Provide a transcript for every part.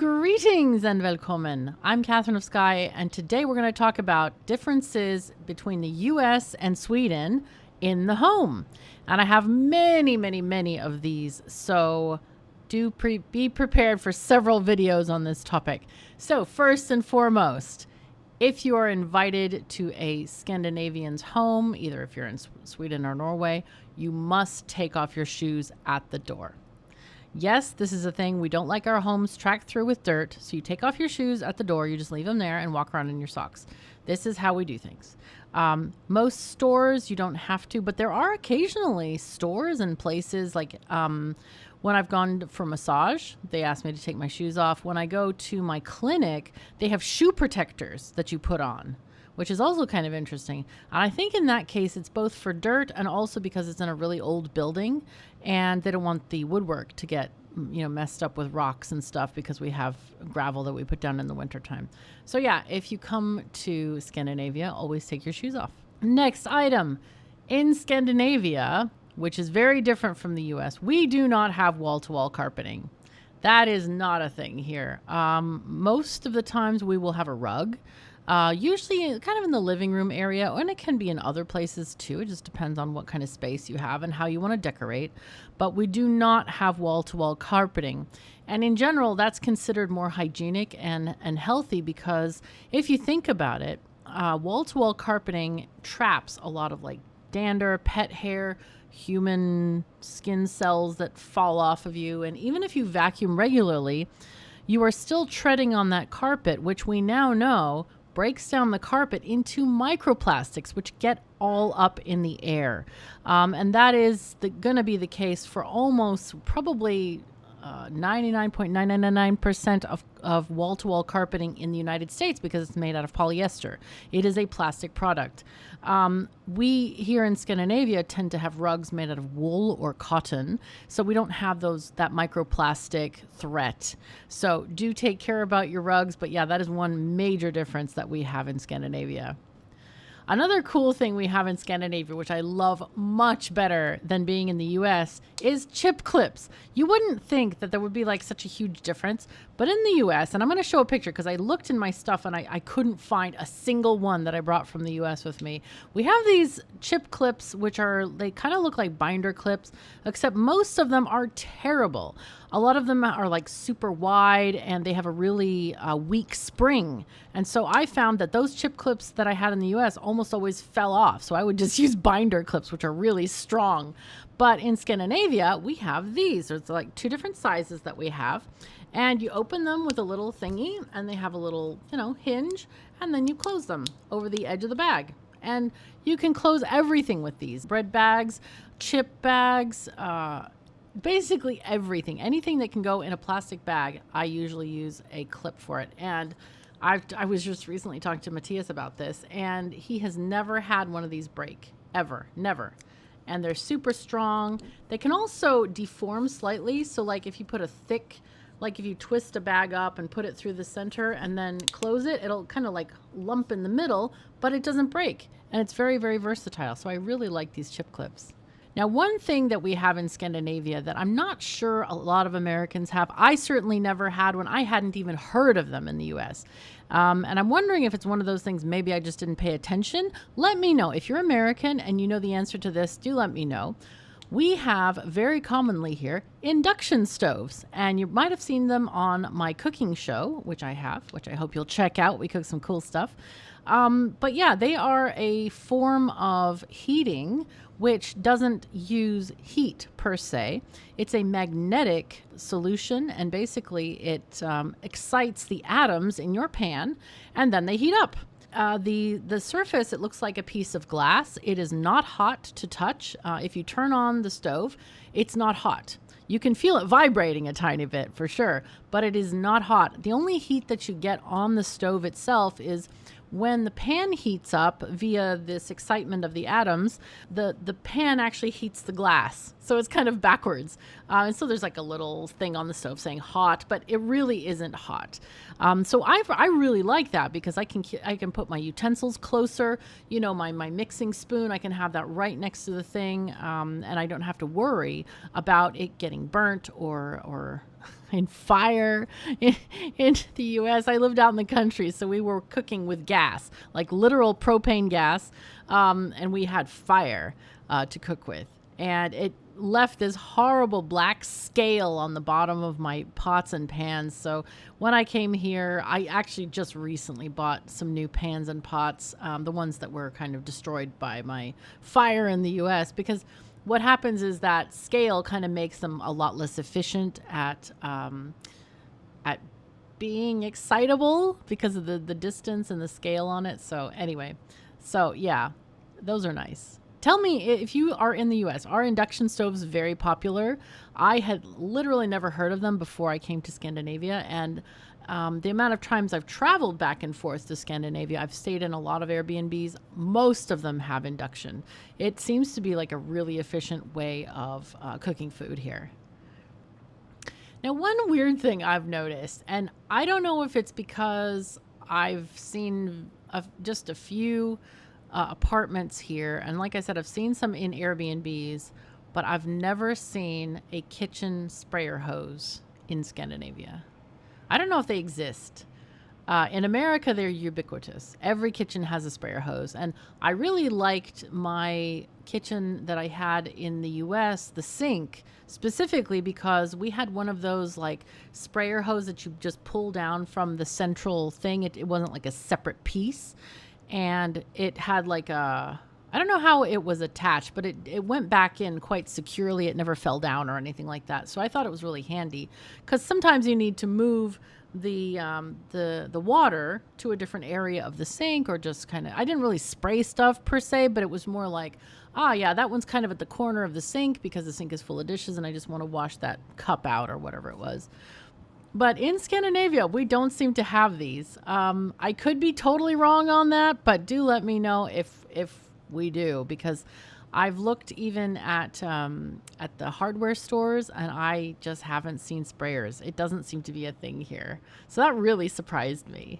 Greetings and welcome. I'm Catherine of Sky, and today we're going to talk about differences between the US and Sweden in the home. And I have many of these, so be prepared for several videos on this topic. So first and foremost, if you are invited to a Scandinavian's home, either if you're in Sweden or Norway, you must take off your shoes at the door. Yes, this is a thing. We don't like our homes tracked through with dirt. So you take off your shoes at the door. You just leave them there and walk around in your socks. This is how we do things. Most stores, you don't have to, but there are occasionally stores and places like when I've gone for massage, they ask me to take my shoes off. When I go to my clinic, they have shoe protectors that you put on, which is also kind of interesting. And I think in that case, it's both for dirt and also because it's in a really old building and they don't want the woodwork to get, messed up with rocks and stuff because we have gravel that we put down in the wintertime. So yeah, if you come to Scandinavia, always take your shoes off. Next item. In Scandinavia, which is very different from the US, we do not have wall-to-wall carpeting. That is not a thing here. Most of the times we will have a rug. Usually kind of in the living room area, and it can be in other places too. It just depends on what kind of space you have and how you want to decorate. But we do not have wall-to-wall carpeting. And in general, that's considered more hygienic and healthy because if you think about it, wall-to-wall carpeting traps a lot of like dander, pet hair, human skin cells that fall off of you. And even if you vacuum regularly, you are still treading on that carpet, which we now know breaks down the carpet into microplastics, which get all up in the air. And that is going to be the case for almost probably 99.999% of wall-to-wall carpeting in the United States because it's made out of polyester. It is a plastic product. We here in Scandinavia tend to have rugs made out of wool or cotton, so we don't have that microplastic threat. So do take care about your rugs, but yeah, that is one major difference that we have in Scandinavia. Another cool thing we have in Scandinavia, which I love much better than being in the US, is chip clips. You wouldn't think that there would be like such a huge difference, but in the US, and I'm going to show a picture because I looked in my stuff and I couldn't find a single one that I brought from the US with me. We have these chip clips, they kind of look like binder clips, except most of them are terrible. A lot of them are like super wide and they have a really weak spring. And so I found that those chip clips that I had in the US almost always fell off. So I would just use binder clips, which are really strong. But in Scandinavia, we have these. There's like two different sizes that we have. And you open them with a little thingy and they have a little, hinge. And then you close them over the edge of the bag. And you can close everything with these. Bread bags, chip bags, basically everything. Anything that can go in a plastic bag, I usually use a clip for it. And I was just recently talking to Matthias about this, and he has never had one of these break. Ever. Never. And they're super strong. They can also deform slightly. So like if you put if you twist a bag up and put it through the center and then close it, it'll kind of like lump in the middle, but it doesn't break. And it's very, very versatile. So I really like these chip clips. Now, one thing that we have in Scandinavia that I'm not sure a lot of Americans have, I certainly never had one. I hadn't even heard of them in the US. And I'm wondering if it's one of those things, maybe I just didn't pay attention. Let me know. If you're American and you know the answer to this, do let me know. We have very commonly here induction stoves, and you might have seen them on my cooking show, which I hope you'll check out. We cook some cool stuff. But yeah, they are a form of heating which doesn't use heat per se. It's a magnetic solution, and basically it excites the atoms in your pan, and then they heat up. The surface, it looks like a piece of glass. It is not hot to touch. If you turn on the stove, it's not hot. You can feel it vibrating a tiny bit for sure, but it is not hot. The only heat that you get on the stove itself is when the pan heats up via this excitement of the atoms, the pan actually heats the glass. So it's kind of backwards. And so there's like a little thing on the stove saying hot, but it really isn't hot. So I really like that because I can put my utensils closer, my mixing spoon, I can have that right next to the thing. And I don't have to worry about it getting burnt or and fire. In the US, I lived out in the country, so we were cooking with gas, like literal propane gas, and we had fire to cook with. And it left this horrible black scale on the bottom of my pots and pans. So when I came here, I actually just recently bought some new pans and pots, the ones that were kind of destroyed by my fire in the US, because what happens is that scale kind of makes them a lot less efficient at being excitable because of the distance and the scale on it. So anyway, so yeah, those are nice. Tell me, if you are in the US, are induction stoves very popular? I had literally never heard of them before I came to Scandinavia. And the amount of times I've traveled back and forth to Scandinavia, I've stayed in a lot of Airbnbs. Most of them have induction. It seems to be like a really efficient way of cooking food here. Now, one weird thing I've noticed, and I don't know if it's because I've seen just a few apartments here, and like I said, I've seen some in Airbnbs, but I've never seen a kitchen sprayer hose in Scandinavia. I don't know if they exist. In America, they're ubiquitous. Every kitchen has a sprayer hose, and I really liked my kitchen that I had in the US, the sink, specifically because we had one of those like sprayer hose that you just pull down from the central thing. It wasn't like a separate piece. And it had like I don't know how it was attached, but it went back in quite securely. It never fell down or anything like that. So I thought it was really handy because sometimes you need to move the water to a different area of the sink, or just kind of, I didn't really spray stuff per se, but it was more like, yeah, that one's kind of at the corner of the sink because the sink is full of dishes and I just want to wash that cup out or whatever it was. But in Scandinavia, we don't seem to have these. I could be totally wrong on that, but do let me know if we do, because I've looked even at the hardware stores and I just haven't seen sprayers. It doesn't seem to be a thing here. So that really surprised me.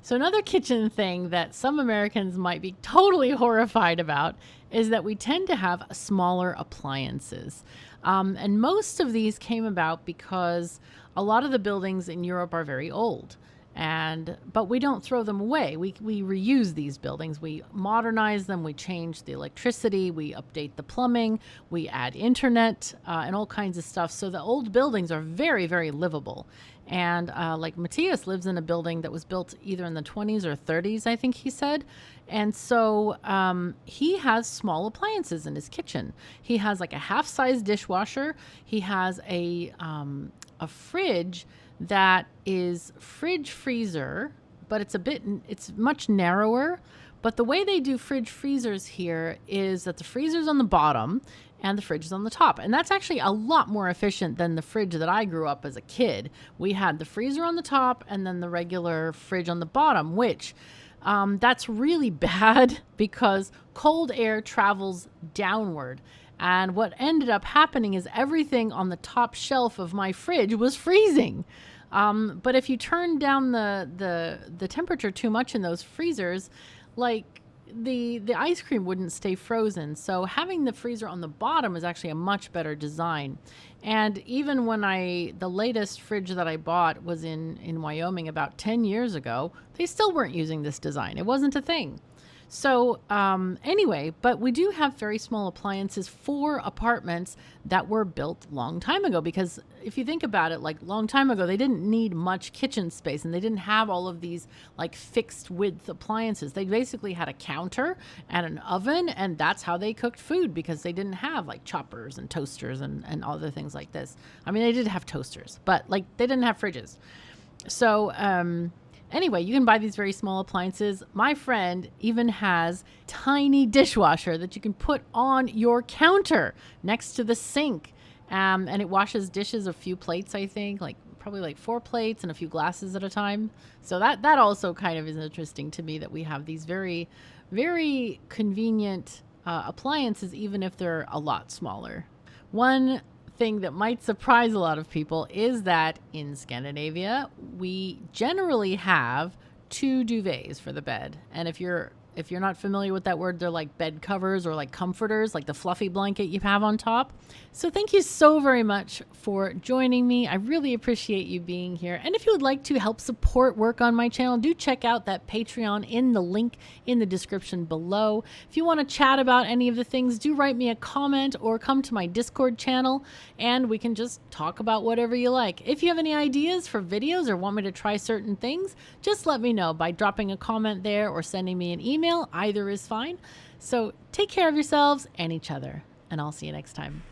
So another kitchen thing that some Americans might be totally horrified about is that we tend to have smaller appliances. And most of these came about because a lot of the buildings in Europe are very old. But we don't throw them away. We reuse these buildings. We modernize them. We change the electricity. We update the plumbing. We add internet and all kinds of stuff. So the old buildings are very, very livable. And like Matthias lives in a building that was built either in the 20s or 30s, I think he said. And so he has small appliances in his kitchen. He has like a half-size dishwasher. He has a fridge that is fridge freezer, but it's much narrower. But the way they do fridge freezers here is that the freezer's on the bottom and the fridge is on the top. And that's actually a lot more efficient than the fridge that I grew up as a kid. We had the freezer on the top and then the regular fridge on the bottom, which that's really bad because cold air travels downward. And what ended up happening is everything on the top shelf of my fridge was freezing. But if you turn down the temperature too much in those freezers, like the ice cream wouldn't stay frozen. So having the freezer on the bottom is actually a much better design. And even when the latest fridge that I bought was in Wyoming about 10 years ago, they still weren't using this design. It wasn't a thing. So anyway, but we do have very small appliances for apartments that were built long time ago, because if you think about it, like long time ago, they didn't need much kitchen space and they didn't have all of these like fixed width appliances. They basically had a counter and an oven, and that's how they cooked food because they didn't have like choppers and toasters and other things like this. I mean, they did have toasters, but like they didn't have fridges. So, anyway, you can buy these very small appliances. My friend even has tiny dishwasher that you can put on your counter next to the sink. And it washes dishes, a few plates, I think, like probably like 4 plates and a few glasses at a time. So that also kind of is interesting to me that we have these very, very convenient appliances, even if they're a lot smaller. One thing that might surprise a lot of people is that in Scandinavia, we generally have 2 duvets for the bed. And if you're If you're not familiar with that word, they're like bed covers or like comforters, like the fluffy blanket you have on top. So thank you so very much for joining me. I really appreciate you being here. And if you would like to help support work on my channel, do check out that Patreon in the link in the description below. If you want to chat about any of the things, do write me a comment or come to my Discord channel and we can just talk about whatever you like. If you have any ideas for videos or want me to try certain things, just let me know by dropping a comment there or sending me an email. Either is fine. So take care of yourselves and each other, and I'll see you next time.